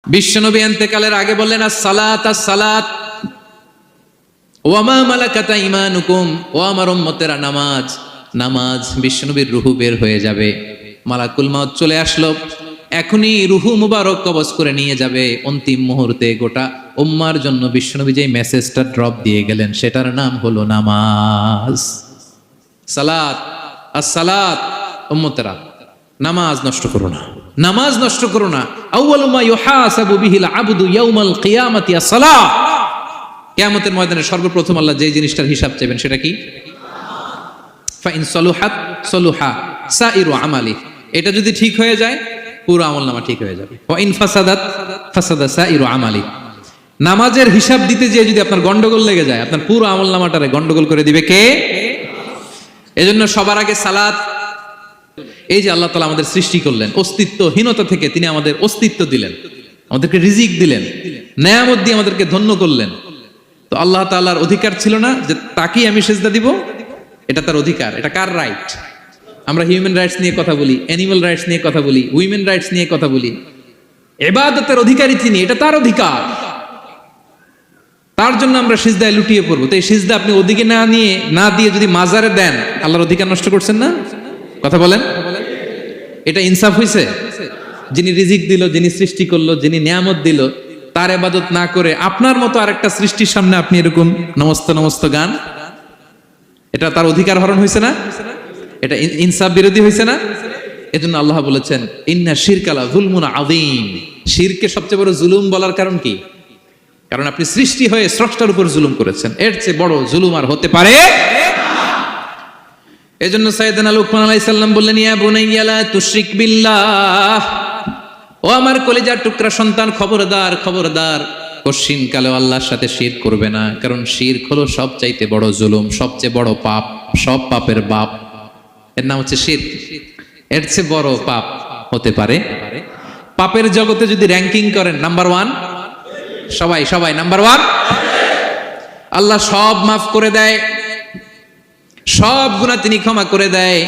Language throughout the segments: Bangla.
বিশ্বনবী ইন্তেকালের আগে বললেন as-সালাত as-সালাত ওয়া মা মালাকাত আইমানুকুম, ও আমার উম্মতেরা নামাজ নামাজ। বিশ্বনবীর রূহ বের হয়ে যাবে, মালাকুল মাউত চলে আসলো, এখনই রূহ মুবারক কবজ করে নিয়ে যাবে। অন্তিম মুহূর্তে গোটা উম্মার জন্য বিশ্বনবী যে মেসেজটা ড্রপ দিয়ে গেলেন সেটার নাম হলো নামাজ। সালাত as-সালাত, উম্মতেরা নামাজ নষ্ট করো না, নামাজ নষ্ট করো না। আউয়ালু মা ইউহাসাবু বিহিল আবদু ইয়াউমাল কিয়ামাতি as-সালাহ। কিয়ামতের ময়দানে সর্বপ্রথম আল্লাহ যে জিনিসটার হিসাব চাইবেন সেটা কি? ফা ইন সালুহাত সালুহা সাইরু আমালি। এটা যদি ঠিক হয়ে যায় পুরো আমলনামা ঠিক হয়ে যাবে। ওয়া ইন ফাসাদাত ফাসাদা সাইরু আমালি। নামাজের হিসাব দিতে যেয়ে যদি আপনার গন্ডগোল লেগে যায়, আপনার পুরো আমলনামাটারে গন্ডগোল করে দিবে কে? এজন্য সবার আগে সালাত। এই যে আল্লাহ তাআলা আমাদের সৃষ্টি করলেন, অস্তিত্বহীনতা থেকে তিনি আমাদের অস্তিত্ব দিলেন, আমাদেরকে রিজিক দিলেন, নেয়ামত দিয়ে আমাদেরকে ধন্য করলেন। তো আল্লাহ তাআলার অধিকার ছিল না যে তাকেই আমি সেজদা দিব? এটা তার অধিকার। এটা কার রাইট? আমরা হিউম্যান রাইটস নিয়ে কথা বলি, অ্যানিমাল রাইটস নিয়ে কথা বলি, উইমেন রাইটস নিয়ে কথা বলি। ইবাদতের অধিকারী তিনি, এটা তার অধিকার। তার জন্য আমরা সিজদায় লুটিয়ে পড়বো। তো এই সিজদা আপনি ওদিকে না দিয়ে যদি মাজারে দেন, আল্লাহর অধিকার নষ্ট করছেন না? কথা বলেন, এটা ইনসাফ হইছে? যিনি রিজিক দিল, যিনি সৃষ্টি করলো, যিনি নিয়ামত দিল, তার ইবাদত না করে আপনার মতো আরেকটা সৃষ্টির সামনে আপনি এরকম নমস্ত নমস্ত গান, এটা তার অধিকার হরণ হয়েছে না? এটা ইনসাফ বিরোধী হয়েছে না? এজন্য আল্লাহ বলেছেন ইন্না শিরকা লা যুলমুন আযীম। শিরকে সবচেয়ে বড় জুলুম বলার কারণ কি? কারণ আপনি সৃষ্টি হয়ে স্রষ্টার উপর জুলুম করেছেন। এর চেয়ে বড় জুলুম আর হতে পারে না। এজন্য সাইয়েদনা লুকমান আলাইহিস সালাম বললেন, ইয়া বুনাইয়া লা তুশরিক বিল্লাহ। ও আমার কলিজার টুকরা সন্তান, খবরদার খবরদার, কশিন কালেও আল্লাহর সাথে শিরক করবে না। কারণ শিরক হলো সবচাইতে বড় জুলুম, সবচেয়ে বড় পাপ, সব পাপের বাপ। এর নাম হচ্ছে শিরক। এর চেয়ে বড় পাপ হতে পারে? পাপের জগতে যদি র্যাঙ্কিং করেন নাম্বার 1, সবাই সবাই নাম্বার 1। আল্লাহ সব মাফ করে দেয়, সব গুনাহ তিনি ক্ষমা করে দেয়,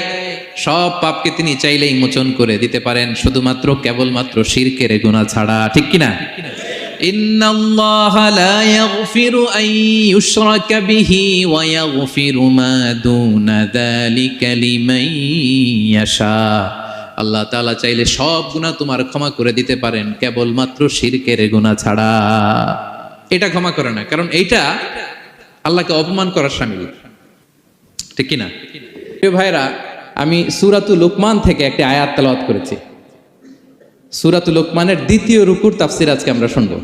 সব পাপকে তিনি চাইলেই মোচন করে দিতে পারেন, শুধুমাত্র কেবলমাত্র শিরকের গুনাহ ছাড়া। ঠিক কিনা? ইন্নাল্লাহা লা ইয়াগফিরু আন ইউশরাকা বিহি ওয়া ইয়াগফিরু মা দুনা যালিকা লিমান ইয়াশা। আল্লাহ তাআলা চাইলে সব গুনাহ তোমার ক্ষমা করে দিতে পারেন, কেবলমাত্র শিরকের গুনাহ ছাড়া। এটা ক্ষমা করে না, কারণ এইটা আল্লাহকে অপমান করার শামিল। ঠিক কিনা? প্রিয় ভাইরা, আমি সূরাতুল লুকমান থেকে একটা আয়াত তেলাওয়াত করেছি। সূরাতুল লুকমানের দ্বিতীয় রুকুর তাফসীর আজকে আমরা শুনবো।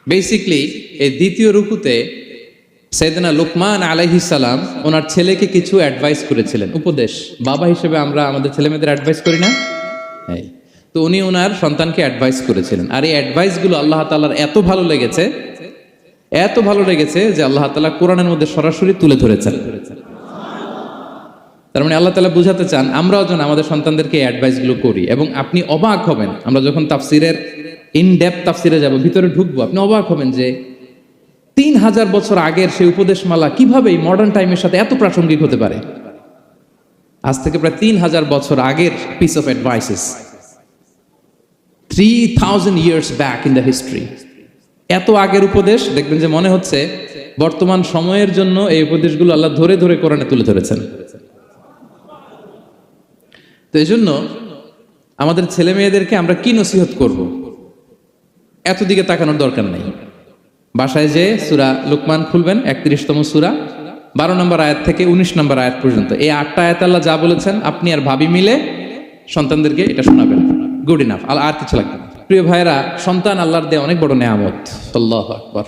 বেসিক্যালি এই দ্বিতীয় রুকুতে সাইয়েদনা লুকমান আলাইহিস সালাম ওনার ছেলেকে কিছু অ্যাডভাইস করেছিলেন, উপদেশ। বাবা হিসেবে আমরা আমাদের ছেলেমেয়েদের অ্যাডভাইস করি না? তো উনি ওনার সন্তানকে অ্যাডভাইস করেছিলেন। আর এই অ্যাডভাইসগুলো আল্লাহ তাআলার এত ভালো লেগেছে, এত ভালো লেগেছে যে আল্লাহ তাআলা কোরআনের মধ্যে সরাসরি তুলে ধরেছেন। তার মানে আল্লাহ তাআলা বুঝাতে চান আমরাও যেন আমাদের সন্তানদেরকে অ্যাডভাইসগুলো করি। এবং আপনি অবাক হবেন, আমরা যখন তাফসীরের ইন ডেপথ তাফসীরে যাব, ভিতরে ঢুকবো, আপনি অবাক হবেন যে 3000 বছর আগের সেই উপদেশমালা কিভাবে এই মডার্ন টাইমের সাথে এত প্রাসঙ্গিক হতে পারে। আজ থেকে প্রায় 3000 বছর আগের piece of advises, 3000 years back in the history. এত আগের উপদেশ, দেখবেন যে মনে হচ্ছে বর্তমান সময়ের জন্য এই উপদেশগুলো আল্লাহ ধরে ধরে কোরআনে তুলে ধরেছেন। তো এই জন্য আমাদের ছেলে মেয়েদেরকে আমরা কি নসিহত করব, এত দিকে তাকানোর দরকার নেই। বাসায় যে সূরা লুকমান খুলবেন, 31তম সূরা, 12 নম্বর আয়াত থেকে 19 নম্বর আয়াত পর্যন্ত, এই 8টা আয়াত আল্লাহ যা বলেছেন আপনি আর ভাবি মিলে সন্তানদেরকে এটা শোনাবেন। গুড ইনাফ, আর কিছু লাগবে না। প্রিয় ভাইরা, সন্তান আল্লাহর দেয়া অনেক বড় নেয়ামত। আল্লাহু আকবার।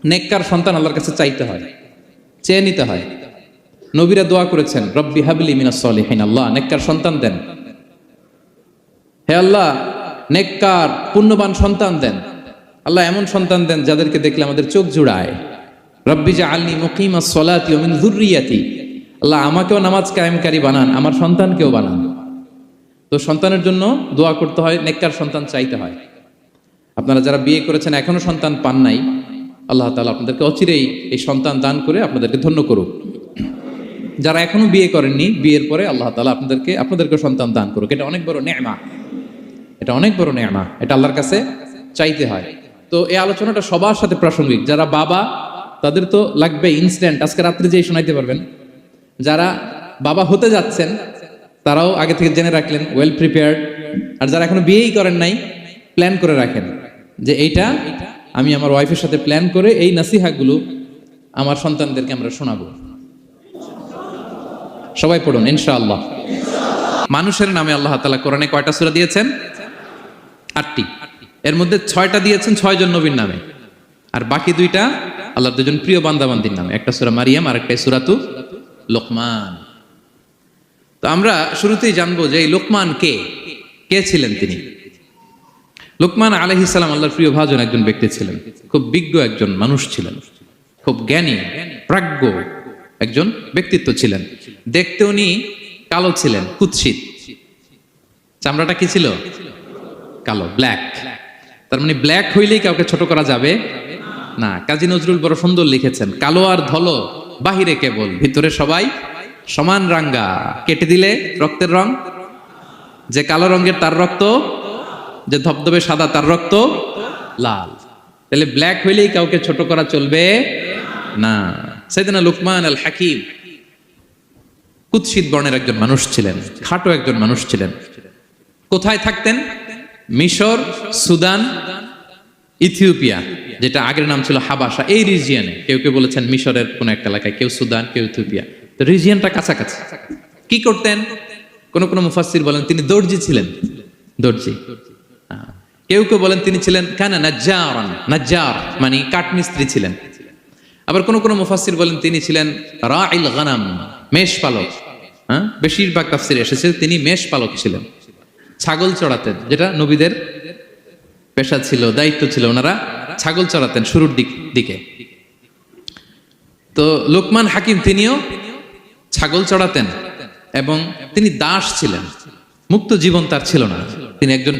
নেককার সন্তান আল্লাহর কাছে চাইতে হয়, চেয়ে নিতে হয়। নবীরা দোয়া করেছেন, রব্বি হাবলি মিনাস সলিহিন, আল্লাহ নেককার সন্তান দেন, হে আল্লাহ নেককার পুণ্যবান সন্তান দেন, আল্লাহ এমন সন্তান দেন যাদেরকে দেখলে আমাদের চোখ জুড়ায়। রব্বি জাআলনি মুকিমাস সলাতি ওয়া মিন যুররিয়াতি, আল্লাহ আমাকেও নামাজ কায়েমকারী বানান, আমার সন্তানকেও বানান। তো সন্তানের জন্য দোয়া করতে হয়, নেককার সন্তান চাইতে হয়। আপনারা যারা বিয়ে করেছেন এখনো সন্তান পান নাই, আল্লাহ তাআলা আপনাদেরকে অচিরেই এই সন্তান দান করে আপনাদেরকে ধন্য করুক। যারা এখনো বিয়ে করেননি, বিয়ের পরে আল্লাহ তাআলা আপনাদেরকে সন্তান দান করুক। এটা অনেক বড় নেয়ামত, এটা অনেক বড় নেয়ামত। এটা আল্লাহর কাছে চাইতে হয়। তো এই আলোচনাটা সবার সাথে প্রাসঙ্গিক। যারা বাবা তাদের তো লাগবে ইনস্ট্যান্ট, আজকে রাত্রে যেই শোনাইতে পারবেন। যারা বাবা হতে যাচ্ছেন তারাও আগে থেকে জেনে রাখলেন, ওয়েল প্রিপেয়ার্ড। আর যারা এখনো বিয়েই করেন নাই, প্ল্যান করে রাখেন যে এইটা আমি আমার ওয়াইফের সাথে প্ল্যান করে এই নাসিহাগুলো আমার সন্তানদেরকে আমরা শোনাবো। সবাই পড়ুন ইনশাআল্লাহ। মানুষের নামে আল্লাহ তাআলা কোরআনে কয়টা সূরা দিয়েছেন? 8টি। এর মধ্যে 6টা দিয়েছেন 6 জন নবীর নামে, আর বাকি 2টা আল্লাহর দুজন প্রিয় বান্দাবান্দির নামে। একটা সূরা মারিয়াম আর একটা সূরাতু লোকমান। তো আমরা শুরুতেই জানবো যে এই লোকমান কে ছিলেন তিনি। লোকমান আলাইহিস সালাম আল্লাহর প্রিয় ভাজন একজন ব্যক্তি ছিলেন, খুব বিজ্ঞ একজন মানুষ ছিলেন, খুব জ্ঞানী প্রাজ্ঞ একজন ব্যক্তিত্ব ছিলেন। দেখতে উনি কালো ছিলেন, কুৎসিত। চামড়াটা কি ছিল? কালো, ব্ল্যাক। তার মানে ব্ল্যাক হইলেই কাউকে ছোট করা যাবে না। কাজী নজরুল বড় সুন্দর লিখেছেন, কালো আর ধলো বাহিরে কেবল, ভিতরে সবাই সমান রাঙ্গা। কেটে দিলে রক্তের রং, যে কালো রঙের তার রক্ত, যে ধবধবে সাদা তার রক্ত লাল। তাহলে ব্ল্যাক হইলেই কাউকে ছোট করা চলবে না। সাইয়েদনা লুকমান আল হাকিম কুৎসিত বর্ণের একজন মানুষ ছিলেন, খাটো একজন মানুষ ছিলেন। কোথায় থাকতেন? মিশর, সুদান, ইথিওপিয়া, যেটা আগের নাম ছিল হাবাসা, এই রিজিয়নে। কেউ কেউ বলেছেন মিশরের কোন একটা এলাকায়, কেউ সুদান, কেউ ইথিওপিয়া। তো রিজিয়নটা কাছাকাছি। কি করতেন? কোন কোন মুফাসসির বলেন তিনি দর্জি ছিলেন, দর্জি। কেউ কেউ বলেন তিনি ছিলেন কানা নাজ্জারান, নাজ্জার মানে কাঠমিস্ত্রি ছিলেন। আবার কোন কোন মুফাসসির বলেন তিনি ছিলেন রাইল গানাম, মেষ পালক। বেশিরভাগ তাফসিরে এসেছে তিনি মেষ পালক ছিলেন, ছাগল চড়াতেন, যেটা নবীদের পেশা ছিল, দায়িত্ব ছিল। ওনারা ছাগল চড়াতেন শুরুর দিকে। তো লোকমান হাকিম তিনিও ছাগল চড়াতেন এবং তিনি দাস ছিলেন, মুক্ত জীবন তার ছিল না। তিনি একজন